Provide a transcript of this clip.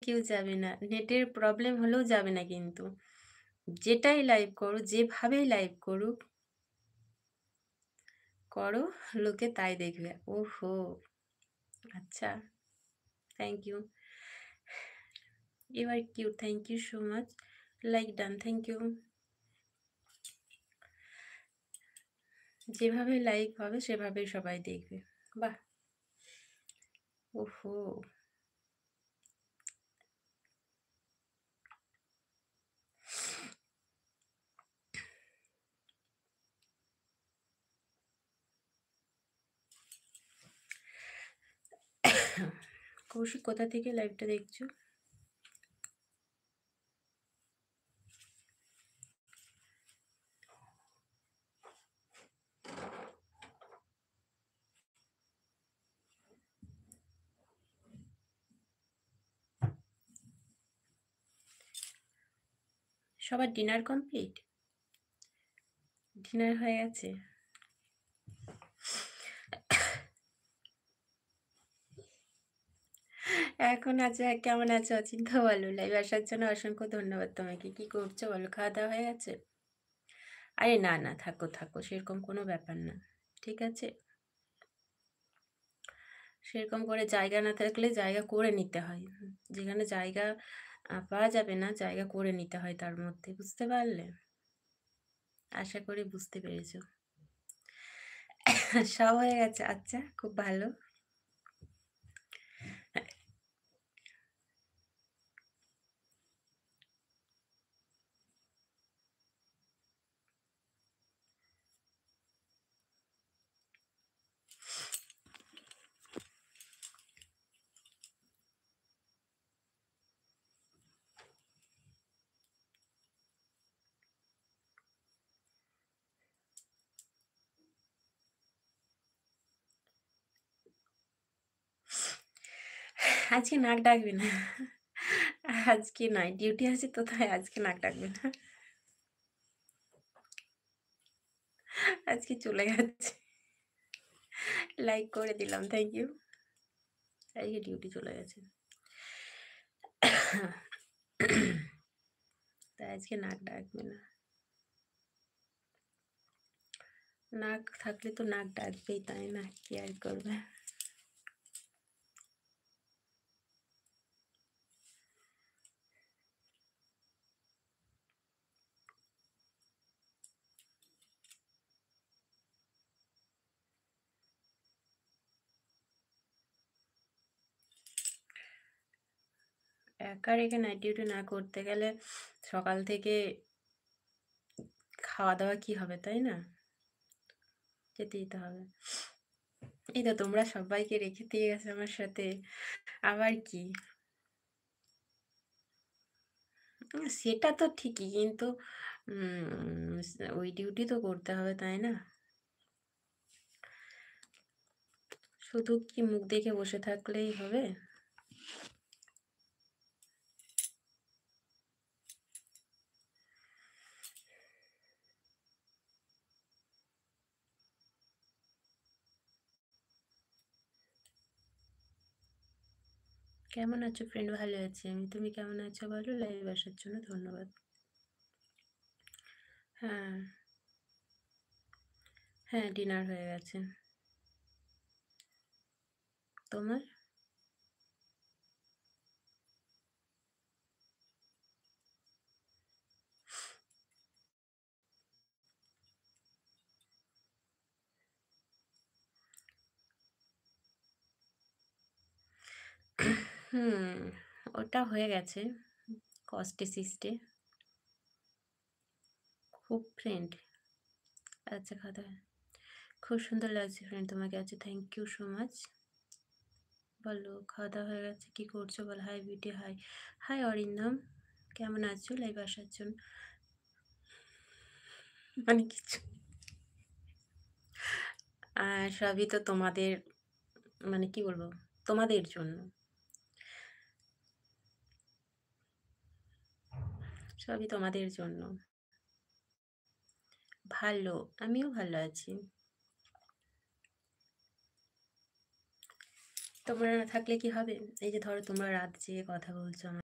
কেউ যাবে না। নেটের প্রবলেম হলেও যাবে না কিন্তু। যেটাই লাইভ করো, যেভাবেই লাইভ করুক করো, লোকে তাই দেখবে। ওহো! আচ্ছা, thank you. You are cute, thank you so much. Like done, thank you. যেভাবে লাইভ হবে সেভাবেই সবাই দেখবে। বাহ! ওহো! কৌশিক কোথা থেকে লাইভটা দেখছো? সবার ডিনার কমপ্লিট? ডিনার হয়ে গেছে? এখন আছো, কেমন আছো? অচিন্তা বলো। লাইভ আসার জন্য অসংখ্য ধন্যবাদ তোমাকে। কি করছো বলো? খাওয়া-দাওয়া হয়ে গেছে? আরে না, না, থাকো, থাকো। সেরকম কোনো ব্যাপার না। ঠিক আছে? সেরকম করে জায়গা না থাকলে জায়গা করে নিতে হয়। যেখানে জায়গা পাওয়া যাবে না, জায়গা করে নিতে হয় তার মধ্যে। বুঝতে পারলে? আশা করি বুঝতে পেরেছো। সব হয়ে গেছে? আচ্ছা, খুব ভালো। আজকে নাক ডাকবে না। আজকে নয়, ডিউটি আছে তো তাই আজকে নাক ডাকবে না। আজকে চলে যাচ্ছে। লাইক করে দিলাম, থ্যাংক ইউ। আজকে ডিউটি চলে গেছে। তাই আজকে নাক ডাকবে না। নাক থাকলে তো নাক ডাকবেই, তাই না? কি আর করবে। একা রেখে নাইট ডিউটি না করতে গেলে সকাল থেকে খাওয়া দাওয়া কি হবে, তাই না? যেতেই তো হবে। এই তো তোমরা সবাইকে রেখে দিয়ে গেছে আমার সাথে, আবার কি? সেটা তো ঠিকই, কিন্তু ওই ডিউটি তো করতে হবে, তাই না? শুধু কি মুখ দেখে বসে থাকলেই হবে? কেমন আছো ফ্রেন্ড? ভালো আছি আমি। তুমি কেমন আছো বলো? লাইভ আসার জন্য ধন্যবাদ। হ্যাঁ, হ্যাঁ, ডিনার হয়ে গেছে। তোমার? হুম, ওটা হয়ে গেছে। কষ্টে সিস্টে। খুব ফ্রেন্ড। আচ্ছা, খাওয়া দাওয়া খুব সুন্দর লাগছে ফ্রেন্ড তোমাকে। আচ্ছা, থ্যাংক ইউ সো মাচ। বলো, খাওয়া দাওয়া হয়ে গেছে? কি করছো বল? Hi beauty, hi. Hi Arindam, কেমন আছো? লাইভ আসার জন্য মানে কিছু সবই তো তোমাদের, মানে কি বলবো, তোমাদের জন্য। সবই তোমাদের জন্য। ভালো, আমিও ভালো আছি। তোমরা না থাকলে কি হবে? এই যে ধরো তোমরা রাত জেগে কথা বলছো আমার